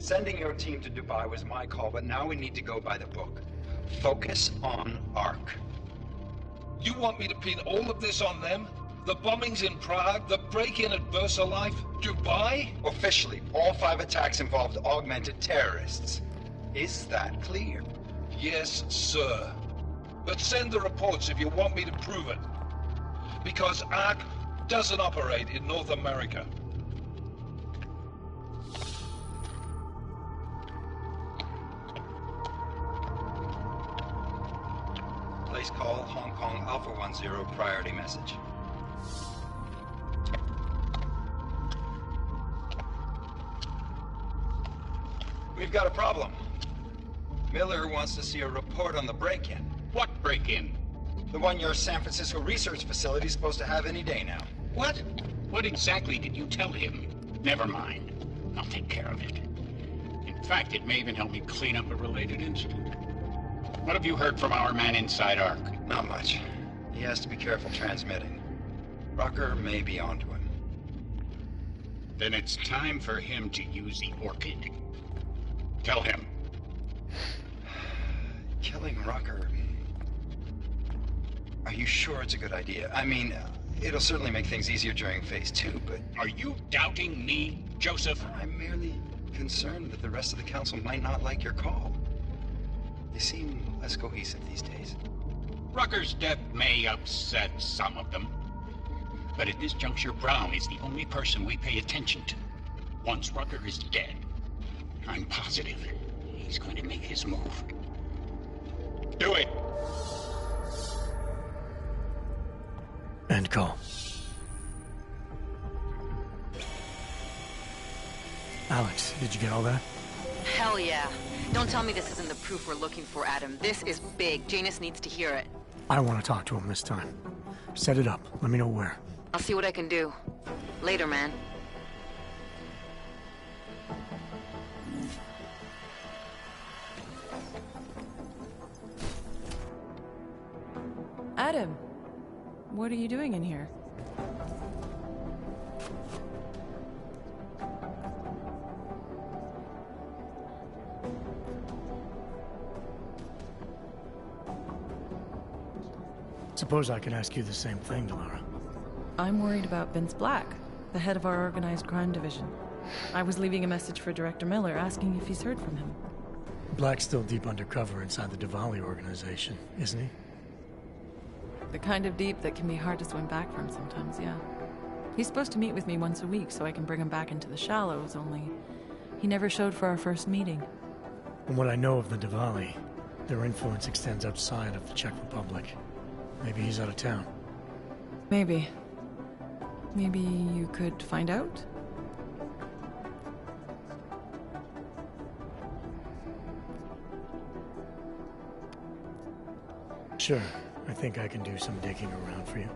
T: Sending your team to Dubai was my call, but now we need to go by the book. Focus on ARC.
H: You want me to pin all of this on them? The bombings in Prague, the break-in at VersaLife, Dubai?
T: Officially, all 5 attacks involved augmented terrorists. Is that clear?
H: Yes, sir. But send the reports if you want me to prove it. Because ARC doesn't operate in North America.
T: Place call, Hong Kong Alpha 10, priority message. We've got a problem. Miller wants to see a report on the break-in.
H: What break-in?
T: The one your San Francisco research facility is supposed to have any day now.
H: What? What exactly did you tell him?
U: Never mind. I'll take care of it. In fact, it may even help me clean up a related incident. What have you heard from our man inside ARC?
T: Not much. He has to be careful transmitting. Rucker may be onto him.
U: Then it's time for him to use the Orchid. Tell him.
T: Killing Rucker... Are you sure it's a good idea? I mean, it'll certainly make things easier during Phase 2, but...
U: Are you doubting me, Joseph?
T: I'm merely concerned that the rest of the Council might not like your call. They seem less cohesive these days.
U: Rucker's death may upset some of them. But at this juncture, Brown is the only person we pay attention to. Once Rucker is dead, I'm positive he's going to make his move. Do it!
B: End call. Alex, did you get all that?
C: Hell yeah. Don't tell me this isn't the proof we're looking for, Adam. This is big. Janus needs to hear it.
B: I want to talk to him this time. Set it up. Let me know where.
C: I'll see what I can do. Later, man.
V: Adam, what are you doing in here?
B: Suppose I could ask you the same thing, Delara.
V: I'm worried about Vince Black, the head of our organized crime division. I was leaving a message for Director Miller asking if he's heard from him.
B: Black's still deep undercover inside the Diwali organization, isn't he?
V: The kind of deep that can be hard to swim back from sometimes, yeah. He's supposed to meet with me once a week so I can bring him back into the shallows, only he never showed for our first meeting.
B: From what I know of the Diwali, their influence extends outside of the Czech Republic. Maybe he's out of town.
V: Maybe. Maybe you could find out?
B: Sure. I think I can do some digging around for you.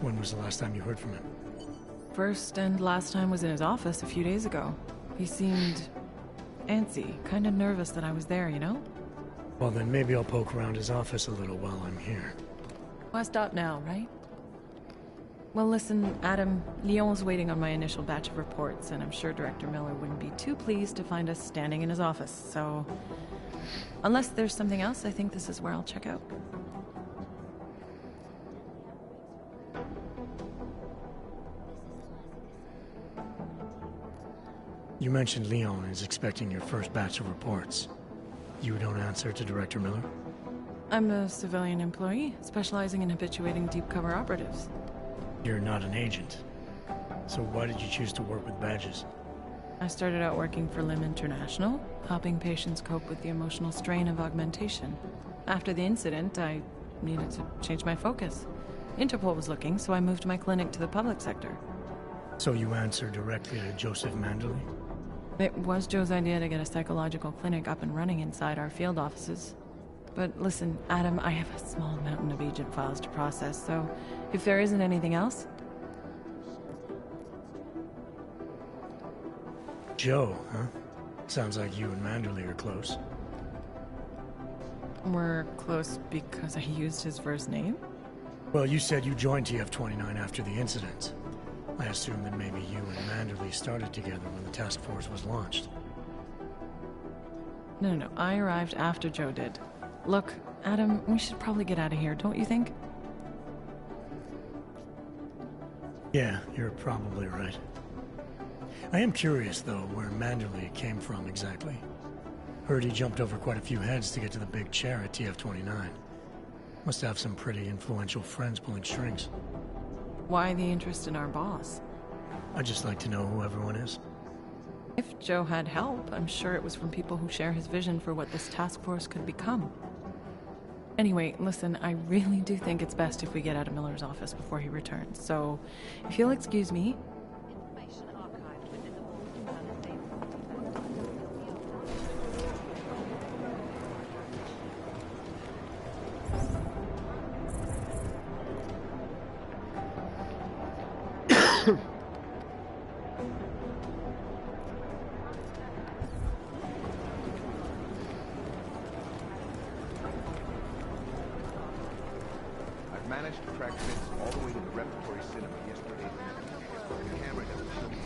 B: When was the last time you heard from him?
V: First and last time was in his office a few days ago. He seemed antsy, kind of nervous that I was there, you know?
B: Well, then maybe I'll poke around his office a little while I'm here.
V: Why stop now, right? Well, listen, Adam, Lyon's waiting on my initial batch of reports, and I'm sure Director Miller wouldn't be too pleased to find us standing in his office, so... Unless there's something else, I think this is where I'll check out.
B: You mentioned Leon is expecting your first batch of reports. You don't answer to Director Miller?
V: I'm a civilian employee, specializing in habituating deep cover operatives.
B: You're not an agent. So why did you choose to work with badges?
V: I started out working for LIM International, helping patients cope with the emotional strain of augmentation. After the incident, I needed to change my focus. Interpol was looking, so I moved my clinic to the public sector.
B: So you answer directly to Joseph Mandley?
V: It was Joe's idea to get a psychological clinic up and running inside our field offices. But listen, Adam, I have a small mountain of agent files to process, so if there isn't anything else...
B: Joe, huh? Sounds like you and Manderley are close.
V: We're close because I used his first name?
B: Well, you said you joined TF-29 after the incident. I assumed that maybe you and Manderley started together when the task force was launched.
V: No. I arrived after Joe did. Look, Adam, we should probably get out of here, don't you think?
B: Yeah, you're probably right. I am curious, though, where Manderley came from exactly. Heard he jumped over quite a few heads to get to the big chair at TF-29. Must have some pretty influential friends pulling strings.
V: Why the interest in our boss?
B: I'd just like to know who everyone is.
V: If Joe had help, I'm sure it was from people who share his vision for what this task force could become. Anyway, listen, I really do think it's best if we get out of Miller's office before he returns, so if you'll excuse me...
E: I've managed to track Vince all the way to the repertory cinema yesterday. The camera doesn't show me.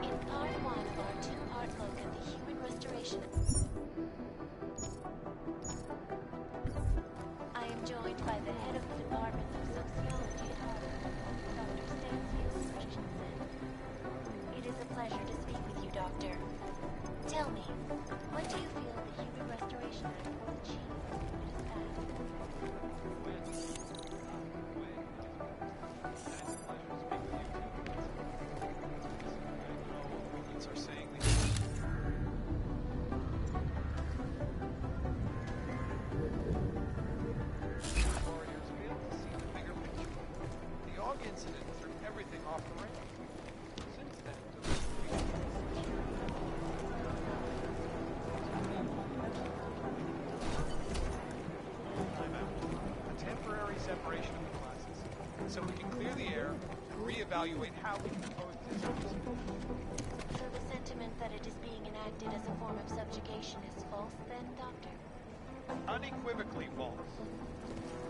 A: In part one of our two-part look at the human restoration, I am joined by the head of the Department of Sociology at Harvard, Dr. Stanfield Christensen. It is a pleasure to speak with you, Doctor. Tell me, what do you feel the Human Restoration Act will achieve when it is
G: The AUG incident threw everything off the rails. Since then, a temporary separation of the classes, so we can clear the air and reevaluate how we can coexist.
A: So the sentiment that it is being enacted as a form of subjugation is false then, Doctor?
G: Unequivocally false.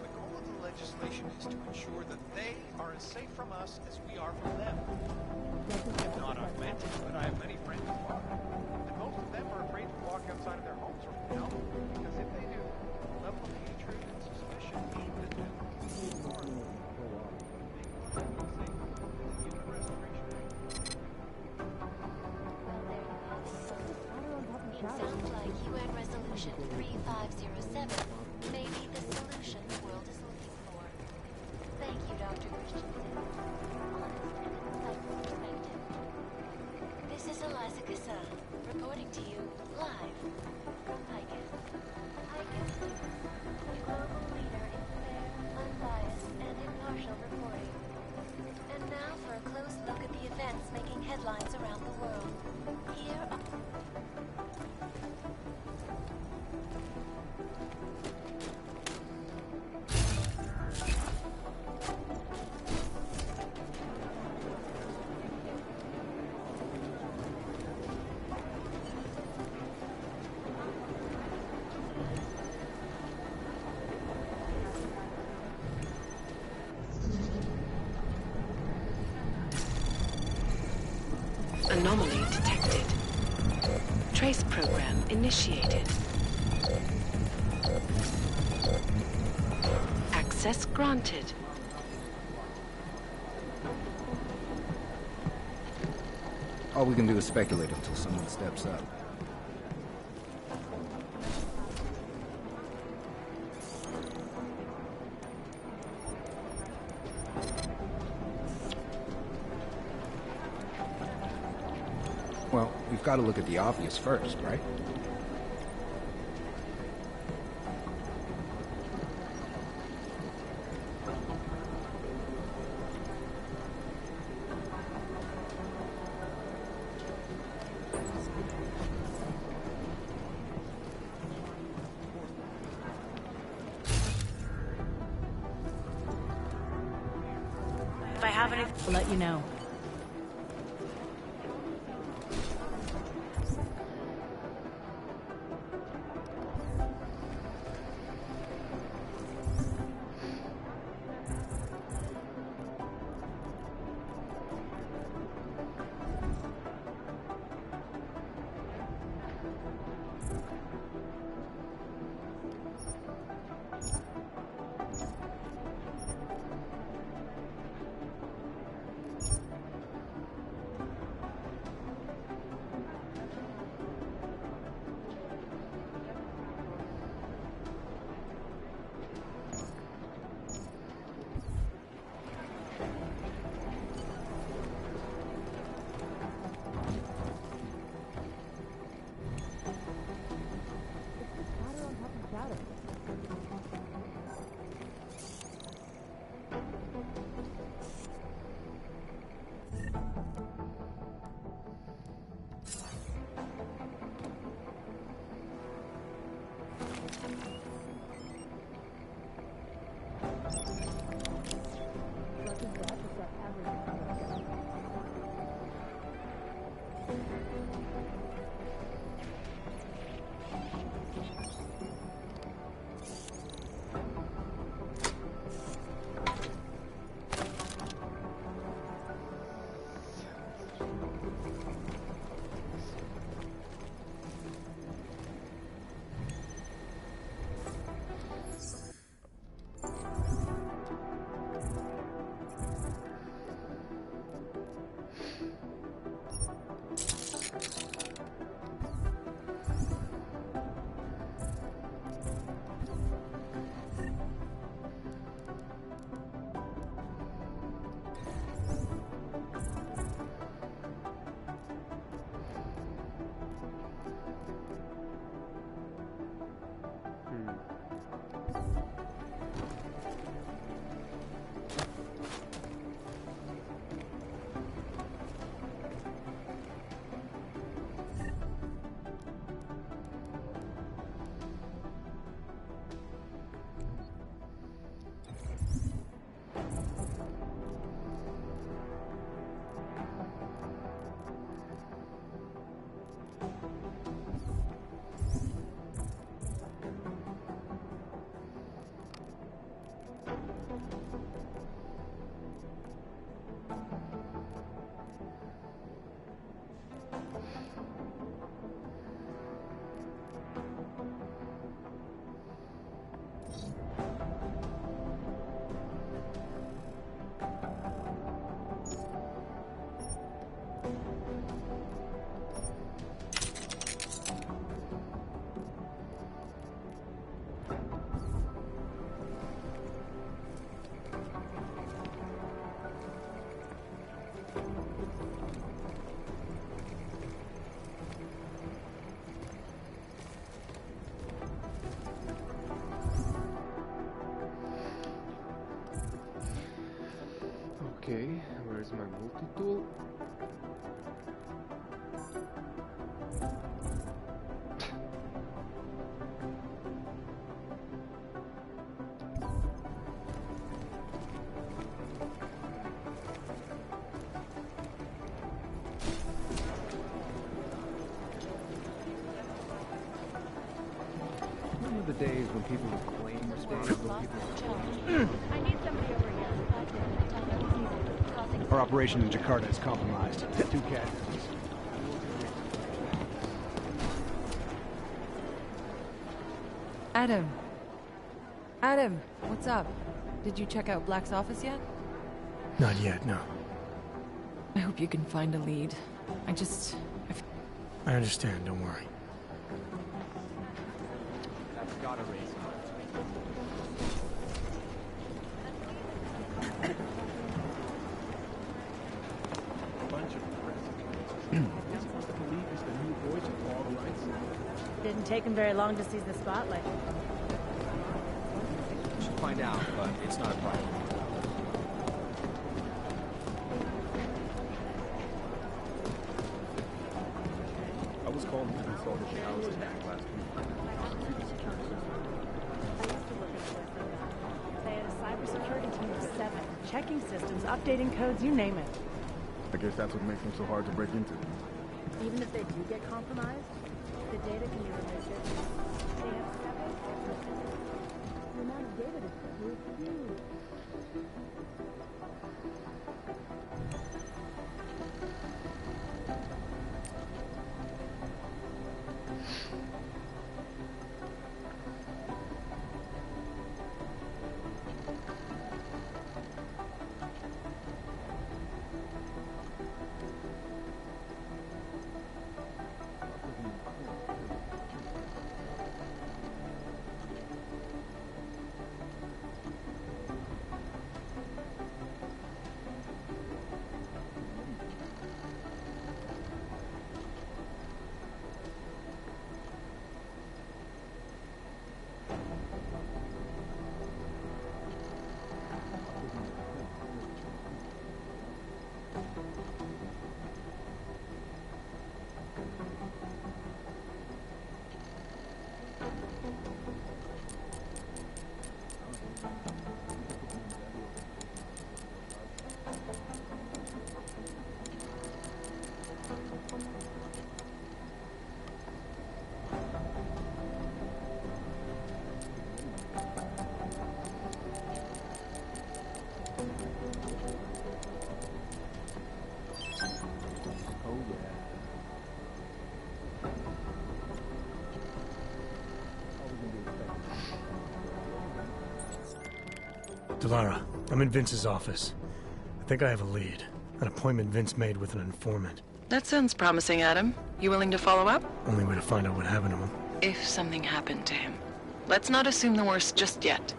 G: The goal of the legislation is to ensure that they are as safe from us as we are from them. I'm not augmented, but I have many friends who are. And most of them are afraid to walk outside of their homes right now, because if they do, the level of hatred and suspicion aimed at them will be enormous.
A: It sounds like UN Resolution 3507 may be the solution the world is looking for. Thank you, Dr. Christensen. Honest and insightful perspective. This is Eliza Kassan, reporting to you live from ICAS. ICAS News, a global leader in fair, unbiased, and impartial reporting. And now for a close look at the events making headlines around the world. Here are...
J: Anomaly detected. Trace program initiated. Access granted.
W: All we can do is speculate until someone steps up. Well, we've got to look at the obvious first, right?
V: If I have any... I'll let you know.
E: Okay, where's my multi-tool? Remember the days when people would claim responsibility for
A: I need somebody over here.
W: Our operation in Jakarta is compromised. 2 casualties.
V: Adam. Adam, what's up? Did you check out Black's office yet?
B: Not yet, no.
V: I hope you can find a lead.
B: I understand, don't worry.
W: That's gotta raise him.
L: Didn't take him very long to seize the spotlight.
W: Should find out, but it's not a problem.
E: I was called to consult the house attack last week.
L: They had a cybersecurity team of 7, checking systems, updating codes, you name it.
E: I guess that's what makes them so hard to break into.
L: Even if they do get compromised, the data can be removed. They have 7. The amount of data to is huge.
B: Delara, I'm in Vince's office. I think I have a lead. An appointment Vince made with an informant.
J: That sounds promising, Adam. You willing to follow up?
B: Only way to find out what happened to him.
J: If something happened to him. Let's not assume the worst just yet.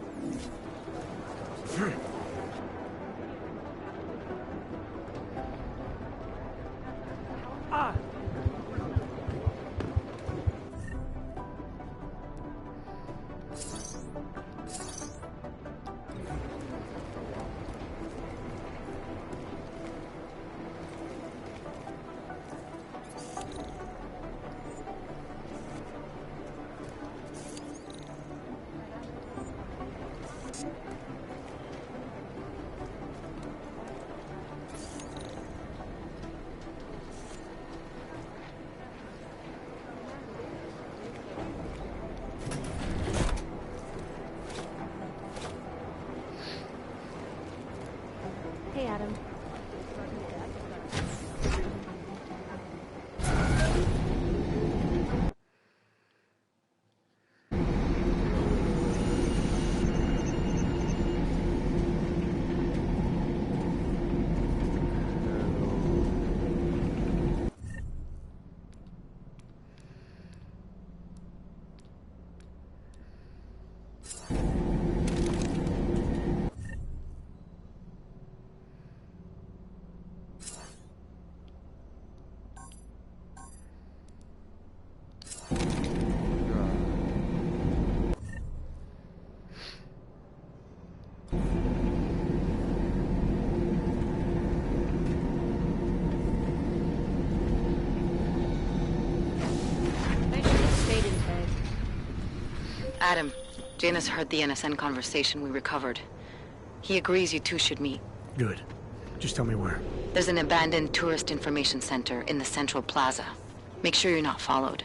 L: Hey, Adam.
C: Adam, Janus heard the NSN conversation we recovered. He agrees you two should meet.
B: Good. Just tell me where.
C: There's an abandoned tourist information center in the central plaza. Make sure you're not followed.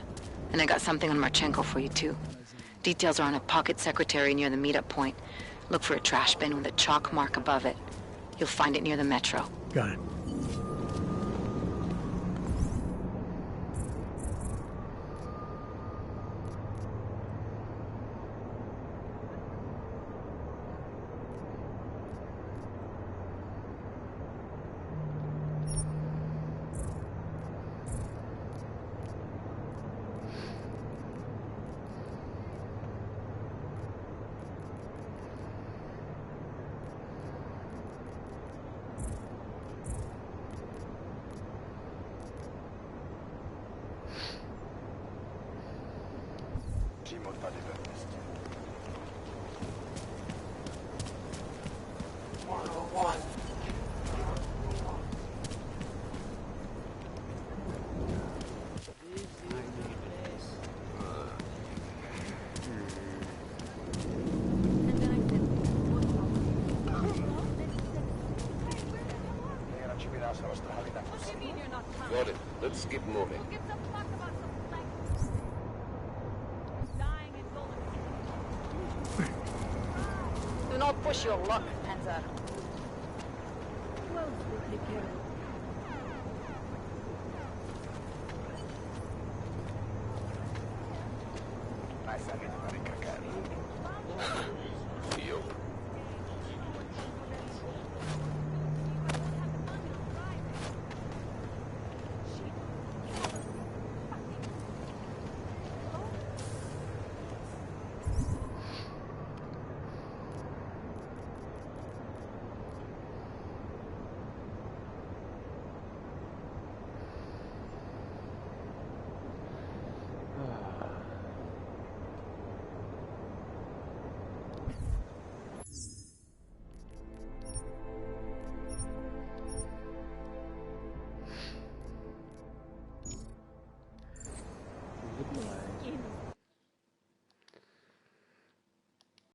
C: And I got something on Marchenko for you, too. Details are on a pocket secretary near the meetup point. Look for a trash bin with a chalk mark above it. You'll find it near the metro.
B: Got it.
K: Got it. Let's keep moving.
S: Do not push your luck, Panzer.
O: Good luck.